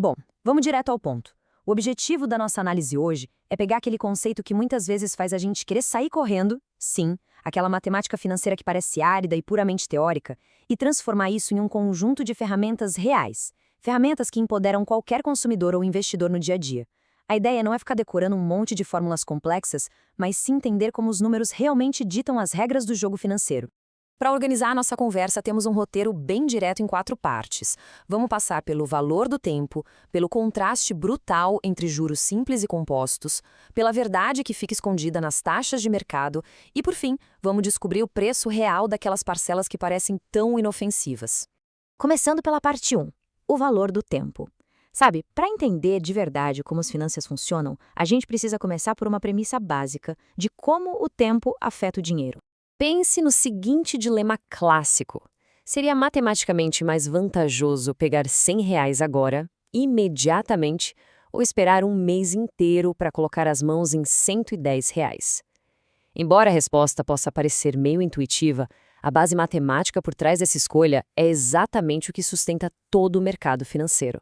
Bom, vamos direto ao ponto. O objetivo da nossa análise hoje é pegar aquele conceito que muitas vezes faz a gente querer sair correndo, sim, aquela matemática financeira que parece árida e puramente teórica, e transformar isso em um conjunto de ferramentas reais. Ferramentas que empoderam qualquer consumidor ou investidor no dia a dia. A ideia não é ficar decorando um monte de fórmulas complexas, mas sim entender como os números realmente ditam as regras do jogo financeiro. Para organizar a nossa conversa, temos um roteiro bem direto em 4 partes. Vamos passar pelo valor do tempo, pelo contraste brutal entre juros simples e compostos, pela verdade que fica escondida nas taxas de mercado e, por fim, vamos descobrir o preço real daquelas parcelas que parecem tão inofensivas. Começando pela parte 1, o valor do tempo. Sabe, para entender de verdade como as finanças funcionam, a gente precisa começar por uma premissa básica de como o tempo afeta o dinheiro. Pense no seguinte dilema clássico. Seria matematicamente mais vantajoso pegar R$ 100 agora, imediatamente, ou esperar um mês inteiro para colocar as mãos em R$ 110? Embora a resposta possa parecer meio intuitiva, a base matemática por trás dessa escolha é exatamente o que sustenta todo o mercado financeiro.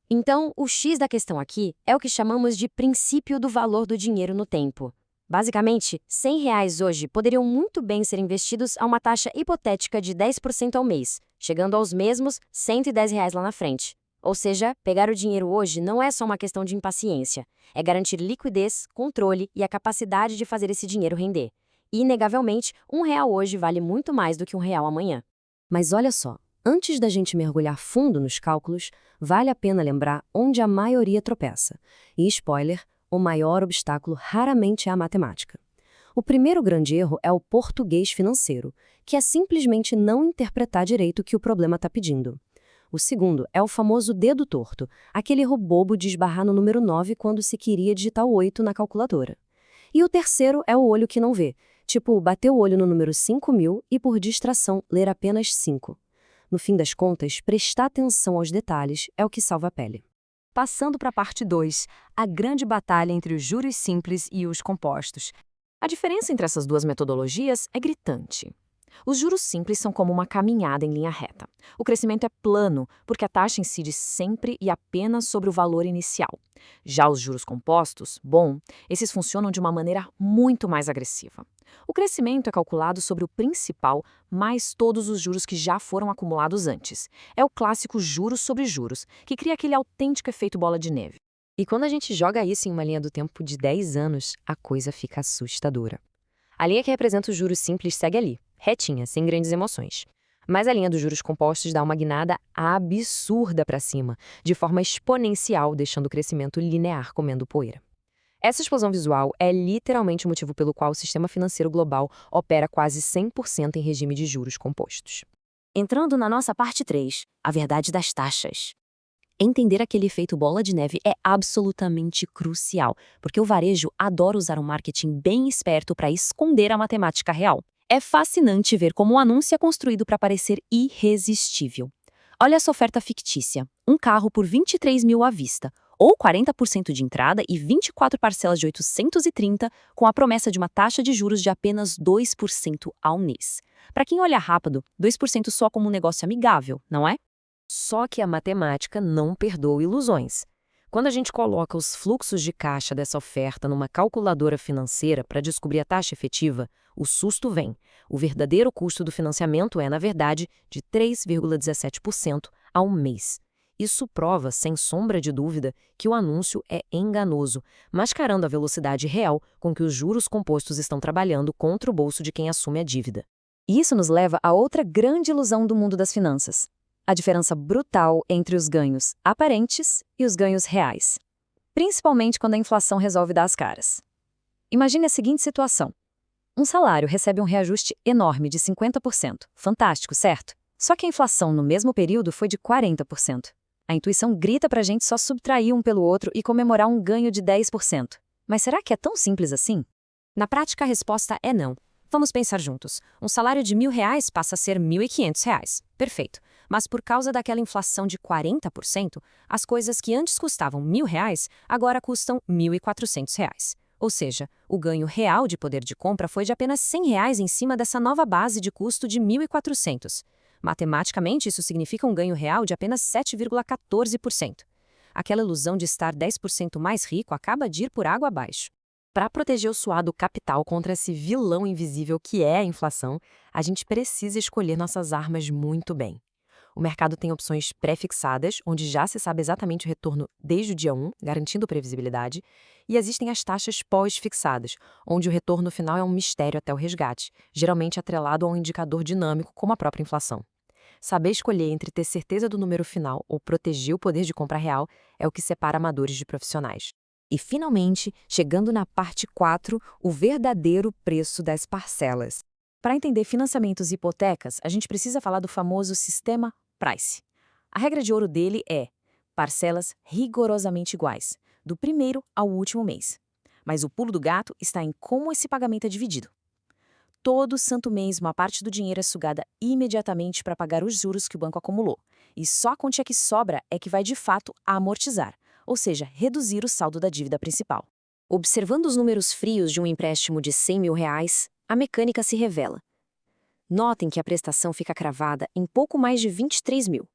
Então, o X da questão aqui é o que chamamos de princípio do valor do dinheiro no tempo. Basicamente, R$ 100 hoje poderiam muito bem ser investidos a uma taxa hipotética de 10% ao mês, chegando aos mesmos R$ 110 lá na frente. Ou seja, pegar o dinheiro hoje não é só uma questão de impaciência, é garantir liquidez, controle e a capacidade de fazer esse dinheiro render. E, inegavelmente, R$ 1 hoje vale muito mais do que R$ 1 amanhã. Mas olha só, antes da gente mergulhar fundo nos cálculos, vale a pena lembrar onde a maioria tropeça. E spoiler, o maior obstáculo raramente é a matemática. O primeiro grande erro é o português financeiro, que é simplesmente não interpretar direito o que o problema está pedindo. O segundo é o famoso dedo torto, aquele erro bobo de esbarrar no número 9 quando se queria digitar o 8 na calculadora. E o terceiro é o olho que não vê, tipo bater o olho no número 5.000 e por distração ler apenas 5. No fim das contas, prestar atenção aos detalhes é o que salva a pele. Passando para a parte 2, a grande batalha entre os juros simples e os compostos. A diferença entre essas duas metodologias é gritante. Os juros simples são como uma caminhada em linha reta. O crescimento é plano, porque a taxa incide sempre e apenas sobre o valor inicial. Já os juros compostos, esses funcionam de uma maneira muito mais agressiva. O crescimento é calculado sobre o principal mais todos os juros que já foram acumulados antes. É o clássico juros sobre juros, que cria aquele autêntico efeito bola de neve. E quando a gente joga isso em uma linha do tempo de 10 anos, a coisa fica assustadora. A linha que representa os juros simples segue ali, retinha, sem grandes emoções. Mas a linha dos juros compostos dá uma guinada absurda para cima, de forma exponencial, deixando o crescimento linear comendo poeira. Essa explosão visual é literalmente o motivo pelo qual o sistema financeiro global opera quase 100% em regime de juros compostos. Entrando na nossa parte 3, a verdade das taxas. Entender aquele efeito bola de neve é absolutamente crucial, porque o varejo adora usar um marketing bem esperto para esconder a matemática real. É fascinante ver como o anúncio é construído para parecer irresistível. Olha essa oferta fictícia, um carro por 23 mil à vista, ou 40% de entrada e 24 parcelas de 830, com a promessa de uma taxa de juros de apenas 2% ao mês. Para quem olha rápido, 2% soa como um negócio amigável, não é? Só que a matemática não perdoa ilusões. Quando a gente coloca os fluxos de caixa dessa oferta numa calculadora financeira para descobrir a taxa efetiva, o susto vem. O verdadeiro custo do financiamento é, na verdade, de 3,17% ao mês. Isso prova, sem sombra de dúvida, que o anúncio é enganoso, mascarando a velocidade real com que os juros compostos estão trabalhando contra o bolso de quem assume a dívida. E isso nos leva a outra grande ilusão do mundo das finanças. A diferença brutal entre os ganhos aparentes e os ganhos reais. Principalmente quando a inflação resolve dar as caras. Imagine a seguinte situação. Um salário recebe um reajuste enorme de 50%. Fantástico, certo? Só que a inflação no mesmo período foi de 40%. A intuição grita pra gente só subtrair um pelo outro e comemorar um ganho de 10%. Mas será que é tão simples assim? Na prática, a resposta é não. Vamos pensar juntos. Um salário de R$ 1.000 passa a ser R$ 1.500. Perfeito. Mas por causa daquela inflação de 40%, as coisas que antes custavam R$ 1.000 agora custam R$ 1.400. Ou seja, o ganho real de poder de compra foi de apenas R$ 100 em cima dessa nova base de custo de R$ 1.400. Matematicamente, isso significa um ganho real de apenas 7,14%. Aquela ilusão de estar 10% mais rico acaba de ir por água abaixo. Para proteger o suado capital contra esse vilão invisível que é a inflação, a gente precisa escolher nossas armas muito bem. O mercado tem opções pré-fixadas, onde já se sabe exatamente o retorno desde o dia 1, garantindo previsibilidade, e existem as taxas pós-fixadas, onde o retorno final é um mistério até o resgate, geralmente atrelado a um indicador dinâmico como a própria inflação. Saber escolher entre ter certeza do número final ou proteger o poder de compra real é o que separa amadores de profissionais. E, finalmente, chegando na parte 4, o verdadeiro preço das parcelas. Para entender financiamentos e hipotecas, a gente precisa falar do famoso sistema Price. A regra de ouro dele é parcelas rigorosamente iguais, do primeiro ao último mês. Mas o pulo do gato está em como esse pagamento é dividido. Todo santo mês, uma parte do dinheiro é sugada imediatamente para pagar os juros que o banco acumulou. E só a quantia que sobra é que vai de fato amortizar, ou seja, reduzir o saldo da dívida principal. Observando os números frios de um empréstimo de R$ 100 mil, a mecânica se revela. Notem que a prestação fica cravada em pouco mais de 23 mil.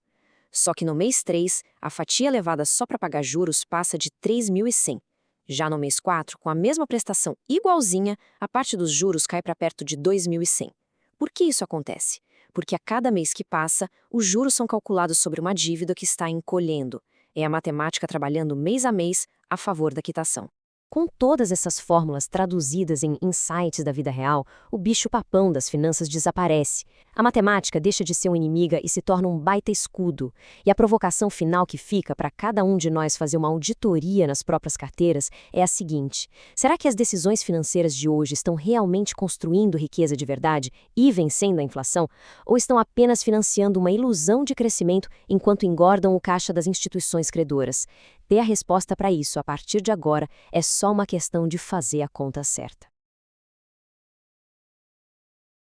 Só que no mês 3, a fatia levada só para pagar juros passa de 3.100. Já no mês 4, com a mesma prestação igualzinha, a parte dos juros cai para perto de 2.100. Por que isso acontece? Porque a cada mês que passa, os juros são calculados sobre uma dívida que está encolhendo. É a matemática trabalhando mês a mês a favor da quitação. Com todas essas fórmulas traduzidas em insights da vida real, o bicho-papão das finanças desaparece. A matemática deixa de ser uma inimiga e se torna um baita escudo. E a provocação final que fica para cada um de nós fazer uma auditoria nas próprias carteiras é a seguinte: será que as decisões financeiras de hoje estão realmente construindo riqueza de verdade e vencendo a inflação? Ou estão apenas financiando uma ilusão de crescimento enquanto engordam o caixa das instituições credoras? Ter a resposta para isso a partir de agora é só uma questão de fazer a conta certa.